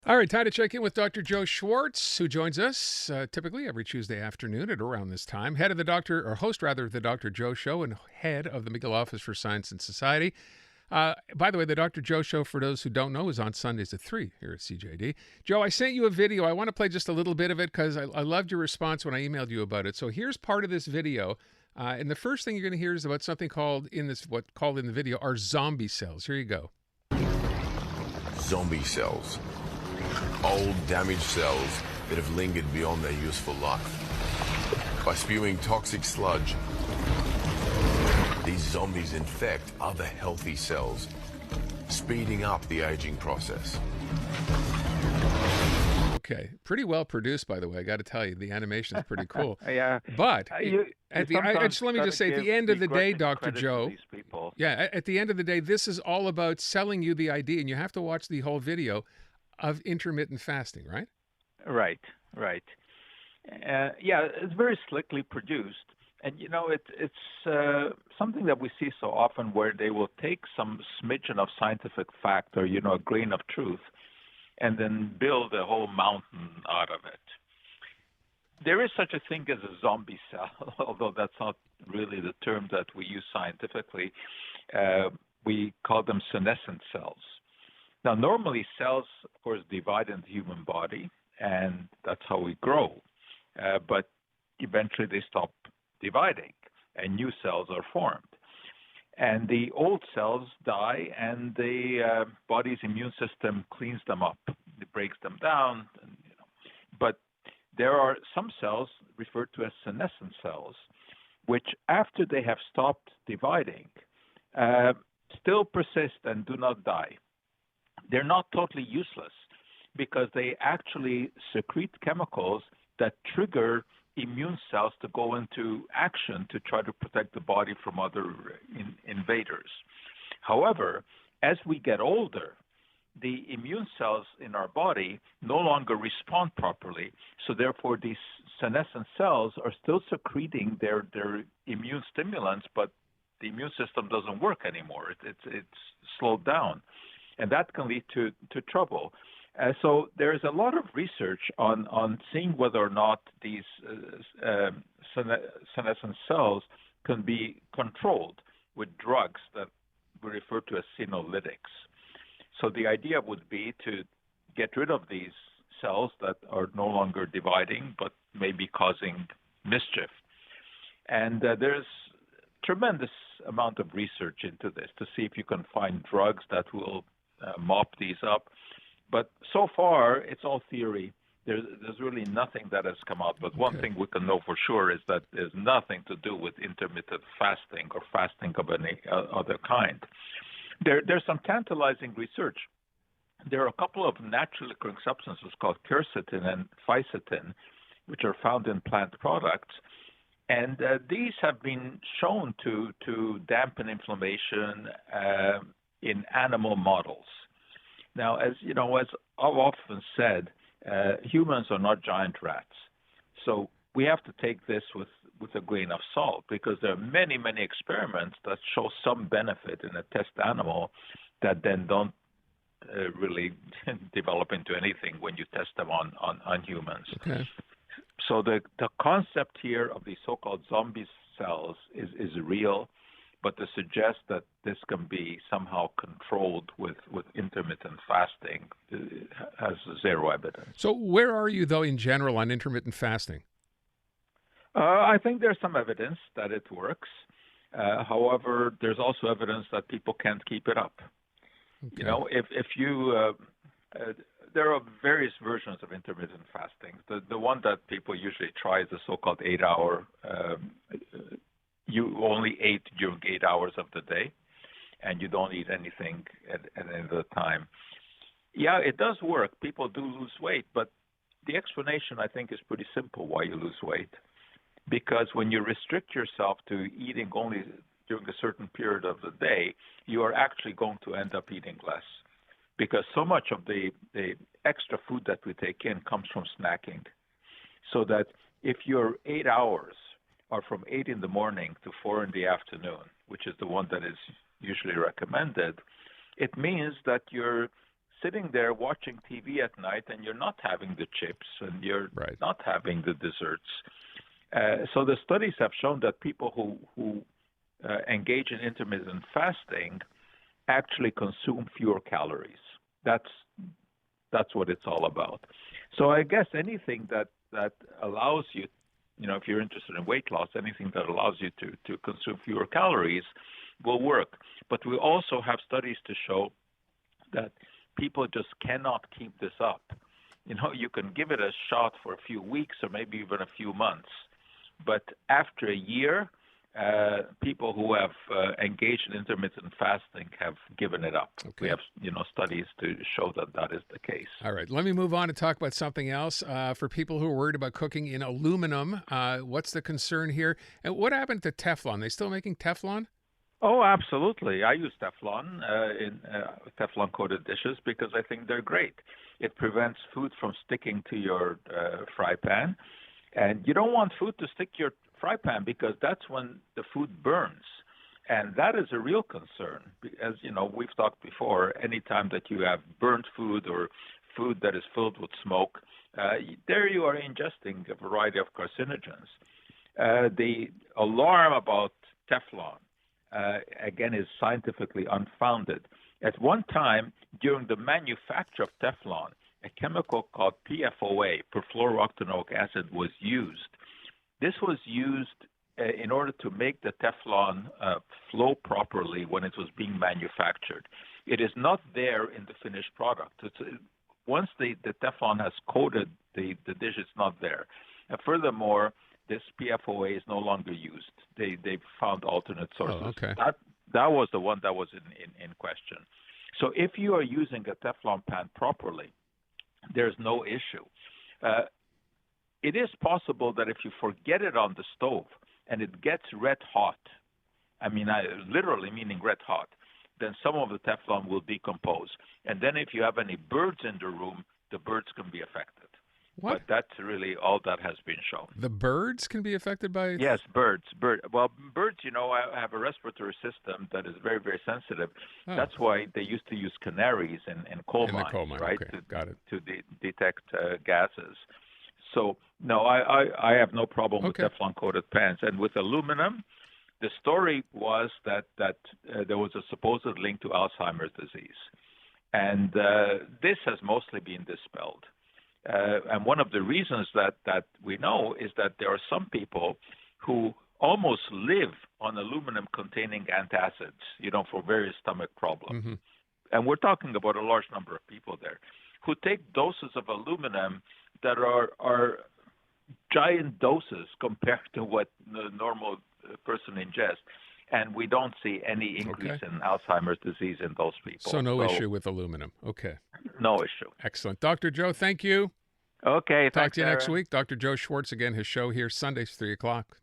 All right, time to check in with Dr. Joe Schwartz, who joins us typically every Tuesday afternoon at around this time. Head of the Doctor, or host rather, of the Dr. Joe Show and head of the McGill Office for Science and Society. By the way, the Dr. Joe Show, for those who don't know, is on Sundays at 3 here at CJAD. Joe, I sent you a video. I want to play just a little bit of it because I loved your response when I emailed you about it. So here's part of this video. And the first thing you're going to hear is about something called in the video are zombie cells. Here you go. Zombie cells. Old, damaged cells that have lingered beyond their useful life. By spewing toxic sludge, these zombies infect other healthy cells, speeding up the aging process. Okay, pretty well produced, by the way. I got to tell you, the animation is pretty cool. Yeah, But let me just say, at the end of the day, Dr. Joe, at the end of the day, this is all about selling you the idea, and you have to watch the whole video of intermittent fasting, right? Right. It's very slickly produced. And, it's something that we see so often where they will take some smidgen of scientific fact or, a grain of truth and then build a whole mountain out of it. There is such a thing as a zombie cell, although that's not really the term that we use scientifically. We call them senescent cells. Now, normally cells, of course, divide in the human body, and that's how we grow. But eventually they stop dividing, and new cells are formed. And the old cells die, and the body's immune system cleans them up. It breaks them down. But there are some cells referred to as senescent cells, which after they have stopped dividing, still persist and do not die. They're not totally useless because they actually secrete chemicals that trigger immune cells to go into action to try to protect the body from other invaders. However, as we get older, the immune cells in our body no longer respond properly. So therefore, these senescent cells are still secreting their immune stimulants, but the immune system doesn't work anymore. It's slowed down. And that can lead to trouble. So there is a lot of research on seeing whether or not these senescent cells can be controlled with drugs that we refer to as senolytics. So the idea would be to get rid of these cells that are no longer dividing but may be causing mischief. And there's tremendous amount of research into this to see if you can find drugs that will mop these up. But so far, it's all theory. There's really nothing that has come out. But one thing we can know for sure is that there's nothing to do with intermittent fasting or fasting of any other kind. There's some tantalizing research. There are a couple of naturally occurring substances called quercetin and fisetin, which are found in plant products. And these have been shown to dampen inflammation in animal models. Now, as you know, as I've often said, humans are not giant rats. So we have to take this with a grain of salt because there are many, many experiments that show some benefit in a test animal that then don't really develop into anything when you test them on humans. Okay. So the concept here of these so-called zombie cells is real, but to suggest that this can be somehow controlled with intermittent fasting has zero evidence. So where are you, though, in general on intermittent fasting? I think there's some evidence that it works. However, there's also evidence that people can't keep it up. Okay. If you there are various versions of intermittent fasting. The one that people usually try is the so-called 8-hour. You only eat during 8 hours of the day, and you don't eat anything at any other time. Yeah, it does work. People do lose weight, but the explanation, I think, is pretty simple why you lose weight. Because when you restrict yourself to eating only during a certain period of the day, you are actually going to end up eating less. Because so much of the extra food that we take in comes from snacking. So that if your 8 hours are from 8 in the morning to 4 in the afternoon, which is the one that is usually recommended, it means that your sitting there watching TV at night, and you're not having the chips and you're Right. not having the desserts. So the studies have shown that people who engage in intermittent fasting actually consume fewer calories. That's what it's all about. So I guess anything that allows you, if you're interested in weight loss, anything that allows you to consume fewer calories will work. But we also have studies to show that people just cannot keep this up. You can give it a shot for a few weeks or maybe even a few months, but after a year, people who have engaged in intermittent fasting have given it up. Okay. We have, studies to show that is the case. All right. Let me move on to talk about something else. For people who are worried about cooking in aluminum, what's the concern here? And what happened to Teflon? They still making Teflon? Oh, absolutely. I use Teflon in Teflon-coated dishes because I think they're great. It prevents food from sticking to your fry pan. And you don't want food to stick to your fry pan because that's when the food burns. And that is a real concern. As we've talked before, anytime that you have burnt food or food that is filled with smoke, there you are ingesting a variety of carcinogens. The alarm about Teflon, again, is scientifically unfounded. At one time, during the manufacture of Teflon, a chemical called PFOA, perfluorooctanoic acid, was used. This was used in order to make the Teflon flow properly when it was being manufactured. It is not there in the finished product. Once the Teflon has coated the dish, it's not there. And furthermore, this PFOA is no longer used. They found alternate sources. Oh, okay. That was the one that was in question. So if you are using a Teflon pan properly, there's no issue. It is possible that if you forget it on the stove and it gets red hot, literally meaning red hot, then some of the Teflon will decompose. And then if you have any birds in the room, the birds can be affected. What? But that's really all that has been shown. The birds can be affected by it? Yes, birds. Well, birds, have a respiratory system that is very, very sensitive. Oh. That's why they used to use canaries in coal mines, right? Okay. Got it. To detect gases. So, no, I have no problem with Teflon-coated pans. And with aluminum, the story was that there was a supposed link to Alzheimer's disease. And this has mostly been dispelled. And one of the reasons that we know is that there are some people who almost live on aluminum-containing antacids, for various stomach problems. Mm-hmm. And we're talking about a large number of people there who take doses of aluminum that are giant doses compared to what the normal person ingests. And we don't see any increase in Alzheimer's disease in those people. So no issue with aluminum. Okay. No issue. Excellent. Dr. Joe, thank you. Okay. Talk to you Aaron. next week. Dr. Joe Schwarz, again, his show here Sundays, 3 o'clock.